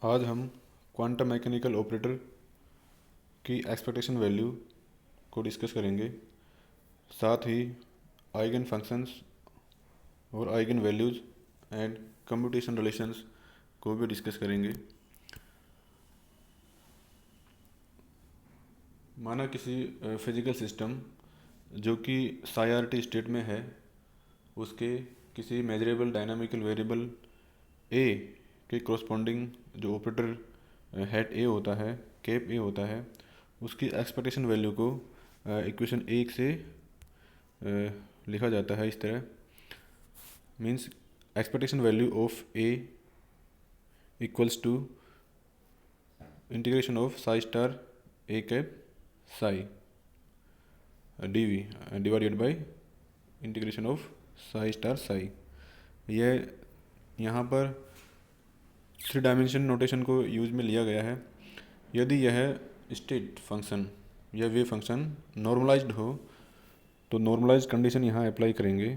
आज हम quantum mechanical operator की एक्सपेक्टेशन वैल्यू को डिस्कस करेंगे। साथ ही आइगन फंक्शंस और eigen values and computation relations को भी डिस्कस करेंगे। माना किसी फिजिकल सिस्टम जो कि साइआरटी स्टेट में है, उसके किसी मेजरेबल डायनामिकल वेरिएबल ए के कोरस्पॉन्डिंग जो ऑपरेटर हेड ए होता है, कैप ए होता है, उसकी एक्सपेक्टेशन वैल्यू को इक्वेशन एक से लिखा जाता है इस तरह। Means expectation value of A equals to integration of psi star A cap psi D V divided by integration of psi star psi. यह यहाँ पर थ्री डायमेंशन नोटेशन को यूज में लिया गया है। यदि यह स्टेट फंक्शन या वेव फंक्शन नॉर्मलाइज्ड हो तो नॉर्मलाइज कंडीशन यहाँ अप्लाई करेंगे,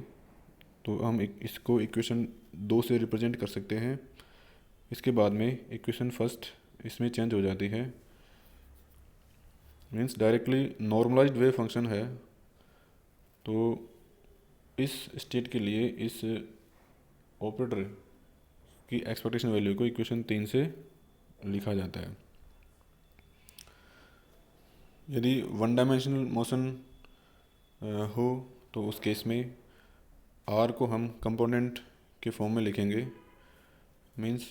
तो हम इसको इक्वेशन 2 से रिप्रेजेंट कर सकते हैं। इसके बाद में इक्वेशन फर्स्ट इसमें चेंज हो जाती है। Means directly normalized wave function है, तो इस स्टेट के लिए इस ऑपरेटर की एक्सपेक्टेशन वैल्यू को इक्वेशन 3 से लिखा जाता है। यदि वन डायमेंशनल मोशन हो तो उस केस में आर को हम कंपोनेंट के फॉर्म में लिखेंगे। मीन्स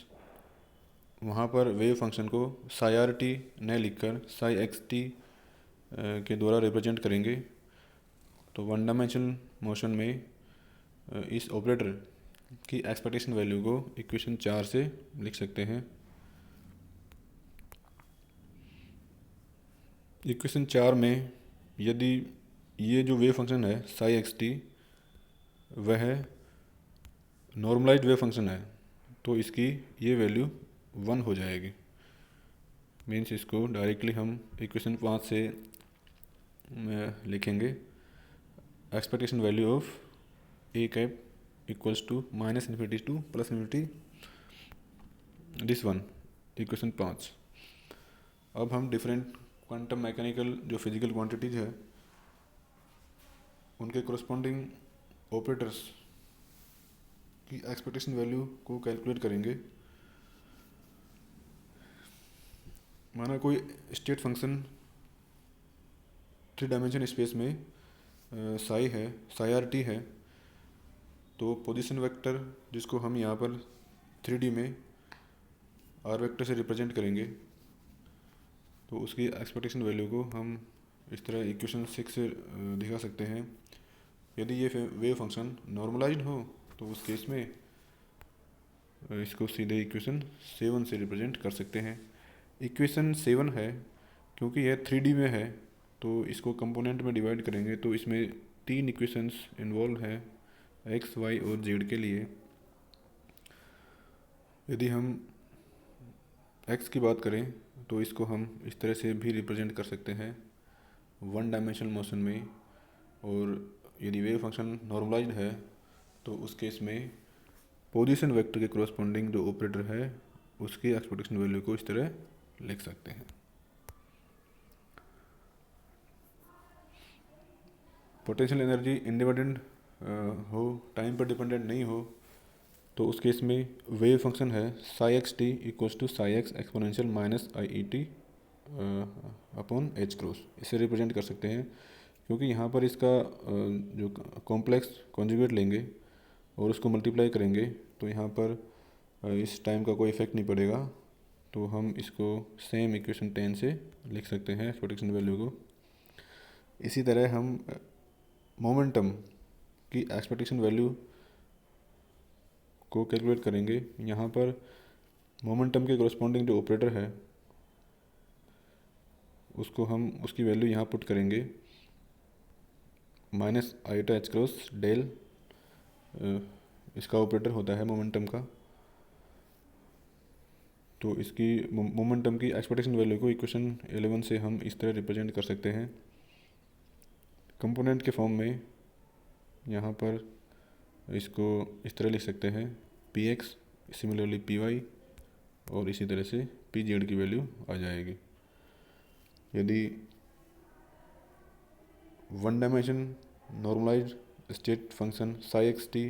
वहाँ पर वेव फंक्शन को साई आर टी न लिखकर साई एक्स टी के द्वारा रिप्रेजेंट करेंगे। तो वन डायमेंशनल मोशन में इस ऑपरेटर की एक्सपेक्टेशन वैल्यू को इक्वेशन 4 से लिख सकते हैं। इक्वेशन 4 में यदि ये जो वेव फंक्शन है साई एक्स टी वह नॉर्मलाइज्ड वेव फंक्शन है, तो इसकी ये वैल्यू 1 हो जाएगी। मीन्स इसको डायरेक्टली हम इक्वेशन 5 से लिखेंगे। Expectation value of A cap equals to minus infinity to plus infinity this one, equation 5। अब हम डिफरेंट क्वांटम मैकेनिकल जो फिजिकल क्वांटिटीज है उनके कोरस्पॉन्डिंग ऑपरेटर्स की एक्सपेक्टेशन वैल्यू को कैलकुलेट करेंगे। माना कोई state function three dimension space में साई है, साई आर टी है, तो पोजीशन वेक्टर जिसको हम यहाँ पर 3D में आर वेक्टर से रिप्रेजेंट करेंगे, तो उसकी एक्सपेक्टेशन वैल्यू को हम इस तरह इक्वेशन 6 से दिखा सकते हैं। यदि ये वेव फंक्शन नॉर्मलाइज्ड हो तो उस केस में इसको सीधे इक्वेशन 7 से रिप्रेजेंट कर सकते हैं। इक्वेशन 7 है क्योंकि यह 3D में है, तो इसको कंपोनेंट में डिवाइड करेंगे तो इसमें 3 इक्वेशंस इन्वॉल्व है एक्स वाई और जेड के लिए। यदि हम एक्स की बात करें तो इसको हम इस तरह से भी रिप्रेजेंट कर सकते हैं वन डायमेंशनल मोशन में, और यदि वेव फंक्शन नॉर्मलाइज्ड है तो उस केस में पोजीशन वेक्टर के कोरस्पॉन्डिंग जो ऑपरेटर है उसकी एक्सपेक्टेशन वैल्यू को इस तरह लिख सकते हैं। पोटेंशियल एनर्जी इंडिपेंडेंट हो, टाइम पर डिपेंडेंट नहीं हो, तो उस केस में वेव फंक्शन है psi X T equals to psi x exponential minus I E T upon H cross, इसे रिप्रेजेंट कर सकते हैं। क्योंकि यहाँ पर इसका जो कॉम्प्लेक्स कॉन्जुगेट लेंगे और उसको मल्टीप्लाई करेंगे तो यहाँ पर इस टाइम का कोई इफेक्ट नहीं पड़ेगा, तो हम इसको सेम इक्वेशन 10 से लिख सकते हैं एक्सपेक्टेशन वैल्यू को। इसी तरह हम मोमेंटम की एक्सपेक्टेशन वैल्यू को कैलकुलेट करेंगे। यहाँ पर मोमेंटम के कोरस्पॉन्डिंग जो ऑपरेटर है उसको हम उसकी वैल्यू यहाँ पुट करेंगे माइनस आईटा एच क्रॉस डेल, इसका ऑपरेटर होता है मोमेंटम का। तो इसकी मोमेंटम की एक्सपेक्टेशन वैल्यू को इक्वेशन 11 से हम इस तरह रिप्रेजेंट कर सकते हैं कंपोनेंट के फॉर्म में। यहाँ पर इसको इस तरह लिख सकते हैं P X similarly P Y और इसी तरह से पी जेड की वैल्यू आ जाएगी। यदि one dimension normalized state function psi X T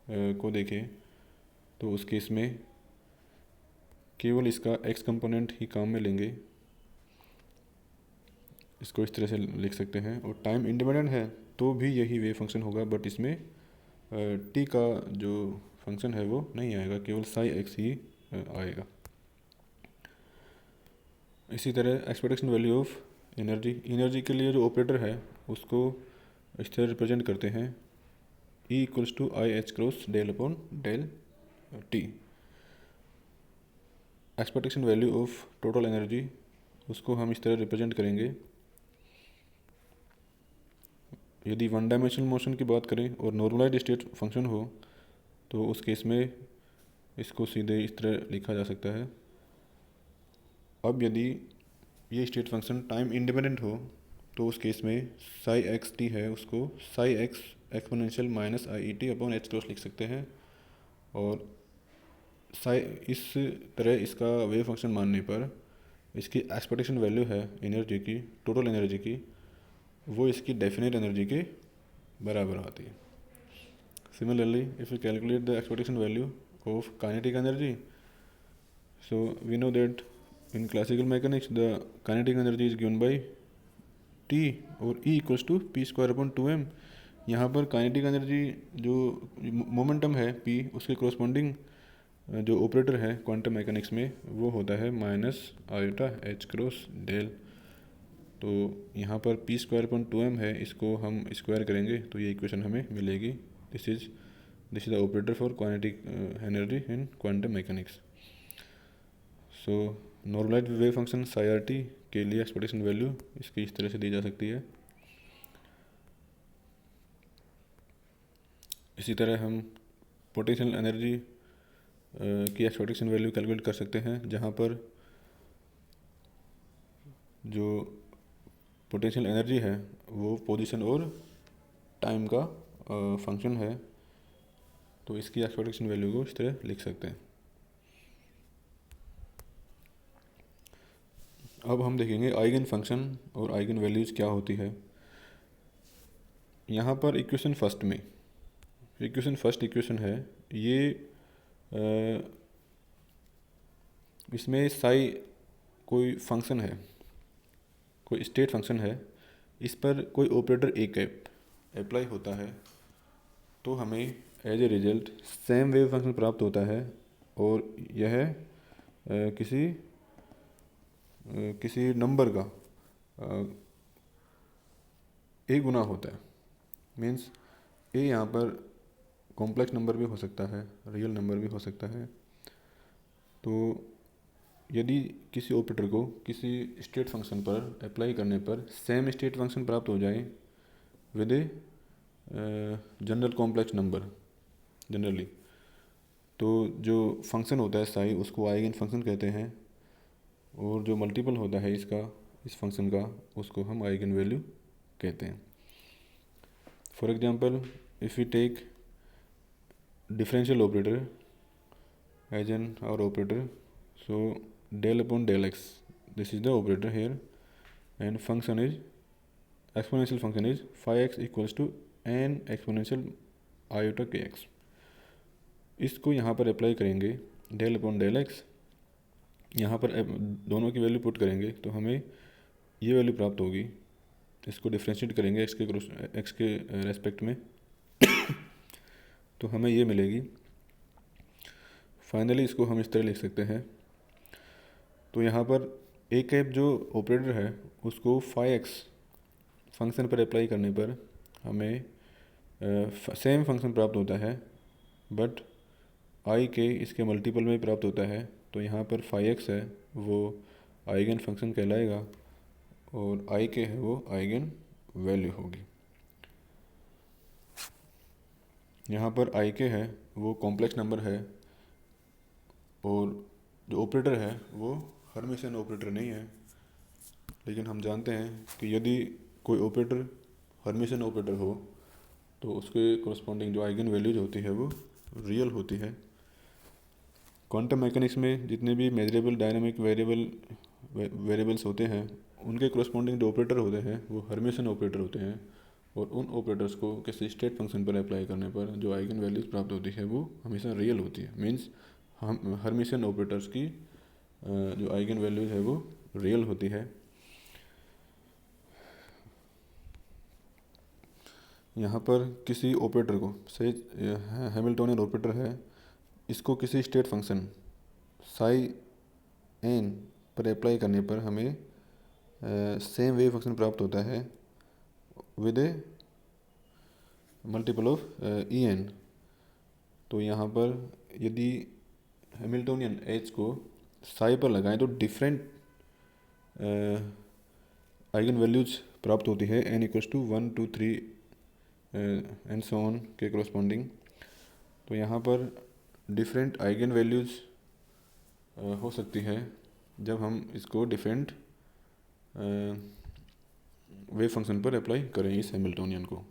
को देखें तो उस केस में केवल इसका एक्स कंपोनेंट ही काम में लेंगे। इसको इस तरह से लिख सकते हैं। और टाइम इंडिपेंडेंट है तो भी यही वेव फंक्शन होगा, बट इसमें टी का जो फंक्शन है वो नहीं आएगा, केवल साई एक्स ही आएगा। इसी तरह एक्सपेक्टेशन वैल्यू ऑफ एनर्जी के लिए जो ऑपरेटर है उसको इस तरह रिप्रेजेंट करते हैं, E equals to I H cross del upon del T. Expectation value of total energy उसको हम इस तरह रिप्रेजेंट करेंगे। यदि वन डायमेंशनल मोशन की बात करें और नॉर्मलाइज्ड स्टेट फंक्शन हो तो उस केस में इसको सीधे इस तरह लिखा जा सकता है। अब यदि ये स्टेट फंक्शन टाइम इंडिपेंडेंट हो तो उस केस में साई एक्स टी है उसको साई एक्स एक्सपोनेंशियल माइनस आई E T upon H cross लिख सकते हैं। और साई इस तरह इसका वेव फंक्शन मानने पर इसकी एक्सपेक्टेशन वैल्यू है एनर्जी की, टोटल एनर्जी की, वो इसकी डेफिनेट एनर्जी के बराबर आती है। Similarly if you calculate the expectation value of kinetic energy, so we know that in classical mechanics the kinetic energy is given by T और E equals to P square upon 2m। यहाँ पर kinetic energy जो momentum है P उसके corresponding जो operator है quantum mechanics में वो होता है minus iota H cross del. तो यहाँ पर P स्क्वायर अपॉन 2m है, इसको हम स्क्वायर करेंगे तो ये इक्वेशन हमें मिलेगी। This is the operator for kinetic energy in quantum mechanics. So normalized wave function psi R T के लिए एक्सपेक्टेशन वैल्यू इसकी इस तरह से दी जा सकती है। इसी तरह हम पोटेंशियल एनर्जी की एक्सपेक्टेशन वैल्यू कैलकुलेट कर सकते हैं, जहाँ पर जो पोटेंशियल एनर्जी है वो पोजीशन और टाइम का फंक्शन है, तो इसकी एक्सपेक्टेशन वैल्यू को इस तरह लिख सकते हैं। अब हम देखेंगे आइगन फंक्शन और आइगन वैल्यूज़ क्या होती है। यहाँ पर इक्वेशन फर्स्ट इक्वेशन है ये, इसमें साई कोई फंक्शन है, कोई स्टेट फंक्शन है, इस पर कोई ऑपरेटर ए कैप अप्लाई होता है तो हमें as a result same wave function प्राप्त होता है। और यह किसी नंबर का ए गुना होता है। मीन्स ए यहाँ पर कॉम्प्लेक्स नंबर भी हो सकता है, रियल नंबर भी हो सकता है। तो यदि किसी ऑपरेटर को किसी स्टेट फंक्शन पर अप्लाई करने पर सेम स्टेट फंक्शन प्राप्त हो जाए with a general complex number generally, तो जो फंक्शन होता है साई उसको आइगन फंक्शन कहते हैं, और जो मल्टीपल होता है इस फंक्शन का उसको हम आइगन वैल्यू कहते हैं। For example if we take differential operator as an our operator, so del upon del x, this is the operator here, and function is exponential function is phi x equals to n exponential iota kx। इसको यहाँ पर apply करेंगे del upon del x, यहाँ पर दोनों की value put करेंगे तो हमें ये वैल्यू प्राप्त होगी। इसको डिफ्रेंशिएट करेंगे x के रेस्पेक्ट में तो हमें ये मिलेगी। फाइनली इसको हम इस तरह लिख सकते हैं। तो यहाँ पर ए कैप जो ऑपरेटर है उसको फाई एक्स फंक्शन पर अप्लाई करने पर हमें सेम फंक्शन प्राप्त होता है, बट आई के इसके मल्टीपल में प्राप्त होता है। तो यहाँ पर फाई एक्स है वो आइगन फंक्शन कहलाएगा और आई के है वो आइगन वैल्यू होगी। यहाँ पर आई के है वो कॉम्प्लेक्स नंबर है और जो ऑपरेटर है वो हर्मिशियन ऑपरेटर नहीं है। लेकिन हम जानते हैं कि यदि कोई ऑपरेटर हर्मिशियन ऑपरेटर हो तो उसके कोरस्पॉन्डिंग जो आइगन वैल्यूज होती है वो रियल होती है। क्वांटम मैकेनिक्स में जितने भी मेजरेबल डायनामिक वेरिएबल्स होते हैं उनके कोरस्पॉन्डिंग जो ऑपरेटर होते हैं वो हर्मिशन ऑपरेटर होते हैं, और उन ऑपरेटर्स को किसी स्टेट फंक्शन पर अप्लाई करने पर जो आइगन वैल्यूज प्राप्त होती है वो हमेशा रियल होती है। मीन्स हम हर्मिशन ऑपरेटर्स की जो आइगन वैल्यूज है वो रियल होती है। यहाँ पर किसी ऑपरेटर को, से हैमिल्टोनियन ऑपरेटर है, इसको किसी स्टेट फंक्शन साई एन पर अप्लाई करने पर हमें सेम वेव फंक्शन प्राप्त होता है with a multiple of E N. तो यहाँ पर यदि हैमिल्टोनियन एच को साई पर लगाएं तो डिफरेंट आइगन वैल्यूज प्राप्त होती है N equals to 1 2 3 and so on के कोरस्पॉन्डिंग। तो यहाँ पर डिफरेंट आइगन वैल्यूज हो सकती है जब हम इसको डिफरेंट वेव फंक्शन पर अप्लाई करें इस हैमिल्टोनियन को।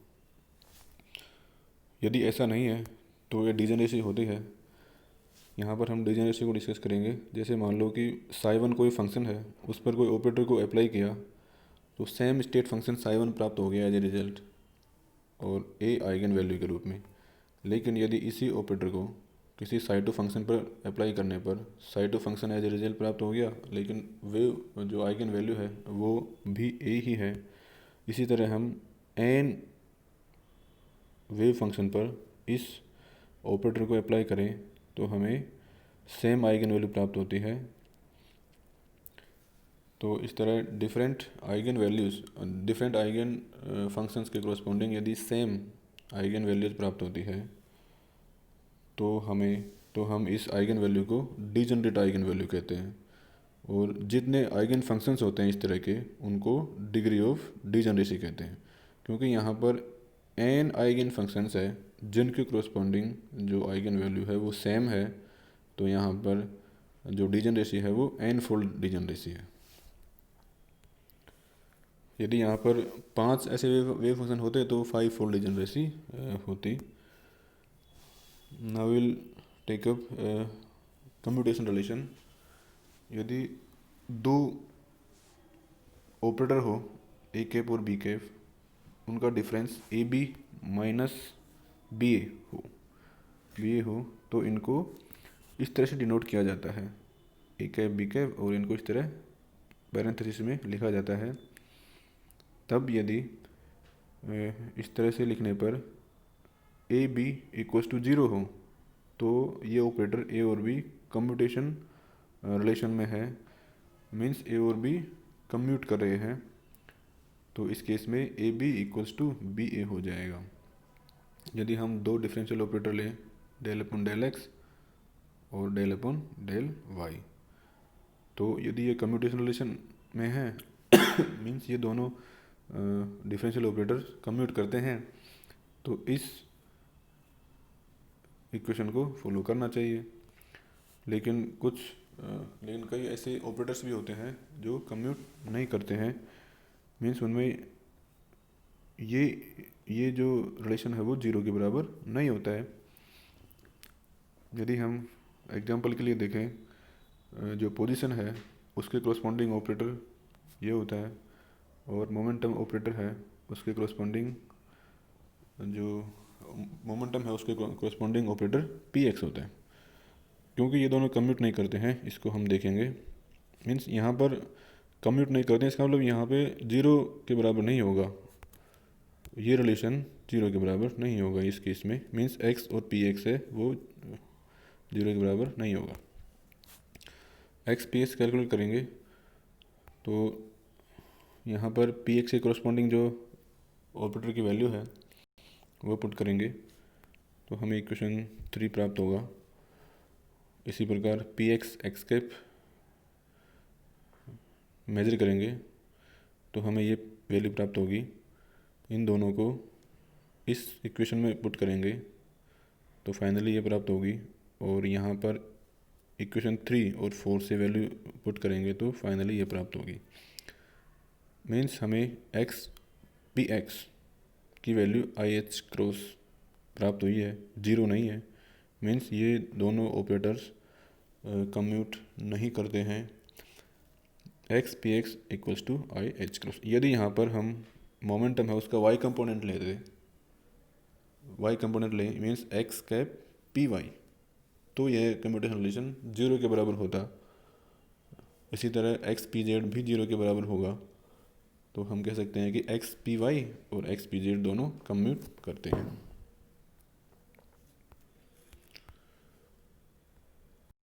यदि ऐसा नहीं है तो ये डिजेनरेसी होती है। यहाँ पर हम डिजेनरेसी को डिस्कस करेंगे। जैसे मान लो कि साई वन कोई फंक्शन है, उस पर कोई ऑपरेटर को अप्लाई किया तो same state function psi one प्राप्त हो गया एज ए रिजल्ट और ए आइगन वैल्यू के रूप में। लेकिन यदि इसी ऑपरेटर को किसी साई टू फंक्शन पर अप्लाई करने पर psi two function as a result प्राप्त हो गया, लेकिन वे जो आइगन वैल्यू है वो भी ए ही है। इसी तरह हम एन वेव फंक्शन पर इस ऑपरेटर को अप्लाई करें तो हमें सेम आइगन वैल्यू प्राप्त होती है। तो इस तरह different eigen values, different eigen functions के कोरस्पॉन्डिंग यदि सेम आइगन वैल्यूज़ प्राप्त होती है तो हम इस आइगन वैल्यू को डिजनरेट आइगन वैल्यू कहते हैं। और जितने आइगन फंक्शंस होते हैं इस तरह के उनको डिग्री ऑफ डिजनरेसी कहते हैं, क्योंकि यहाँ पर एन आइगन फंक्शंस है जिनके कोरस्पॉन्डिंग जो आइगन वैल्यू है वो सेम है। तो यहाँ पर जो डिजनरेसी है वो एन फोल्ड डिजनरेसी है। यदि यहाँ पर 5 ऐसे वेव फंक्शन होते तो 5 फोल्ड डिजनरेसी होती। Now will take up commutation relation. यदि दो ऑपरेटर हो ए कैप और बी कैप, उनका difference A B minus B A हो तो इनको इस तरह से डिनोट किया जाता है ए कैप बी कैप, और इनको इस तरह पैरेंथेसिस में लिखा जाता है। तब यदि इस तरह से लिखने पर ए बी इक्वल्स टू 0 हो तो ये ऑपरेटर ए और बी कम्यूटेशन रिलेशन में है। मीन्स ए और बी कम्यूट कर रहे हैं। तो इस केस में A B equals to B A हो जाएगा। यदि हम दो डिफरेंशियल ऑपरेटर लें, डेल अपॉन डेल एक्स और डेल अपॉन डेल वाई, तो यदि ये कम्यूटेशन रिलेशन में है मीन्स ये दोनों डिफरेंशियल ऑपरेटर कम्यूट करते हैं, तो इस इक्वेशन को फॉलो करना चाहिए। लेकिन कई ऐसे ऑपरेटर्स भी होते हैं जो कम्यूट नहीं करते हैं। मीन्स उनमें ये जो रिलेशन है वो 0 के बराबर नहीं होता है। यदि हम एग्जांपल के लिए देखें, जो पोजीशन है उसके कोरस्पॉन्डिंग ऑपरेटर ये होता है, और मोमेंटम ऑपरेटर है उसके कोरस्पॉन्डिंग जो मोमेंटम है उसके कोरस्पॉन्डिंग ऑपरेटर पी एक्स होता है। क्योंकि ये दोनों कम्यूट नहीं करते हैं, इसको हम देखेंगे। मीन्स यहाँ पर कम्यूट नहीं करते हैं, इसका मतलब यहाँ पे 0 के बराबर नहीं होगा, ये रिलेशन 0 के बराबर नहीं होगा इस केस में। मीन्स एक्स और पी एक्स है वो 0 के बराबर नहीं होगा। एक्स पी एक्स कैलकुलेट करेंगे तो यहाँ पर पी एक्स के कोरस्पॉन्डिंग जो ऑपरेटर की वैल्यू है वो पुट करेंगे तो हमें इक्वेशन 3 प्राप्त होगा। इसी प्रकार P X X cap measure करेंगे तो हमें ये वैल्यू प्राप्त होगी। इन दोनों को इस इक्वेशन में पुट करेंगे तो फाइनली ये प्राप्त होगी, और यहाँ पर इक्वेशन 3 और 4 से वैल्यू पुट करेंगे तो फाइनली ये प्राप्त होगी। मीन्स हमें एक्स पी एक्स की वैल्यू आई एच क्रॉस प्राप्त हुई है, 0 नहीं है। मीन्स ये दोनों ऑपरेटर्स कम्यूट नहीं करते हैं X P X equals to I H cross. यदि यहाँ पर हम मोमेंटम है उसका वाई कंपोनेंट ले दे, वाई कंपोनेंट ले means X cap P Y, तो यह कम्यूटेशन रिलेशन जीरो के बराबर होता। इसी तरह एक्स पी जेड भी जीरो के बराबर होगा, तो हम कह सकते हैं कि एक्स पी वाई और एक्स पी जेड दोनों कम्यूट करते हैं।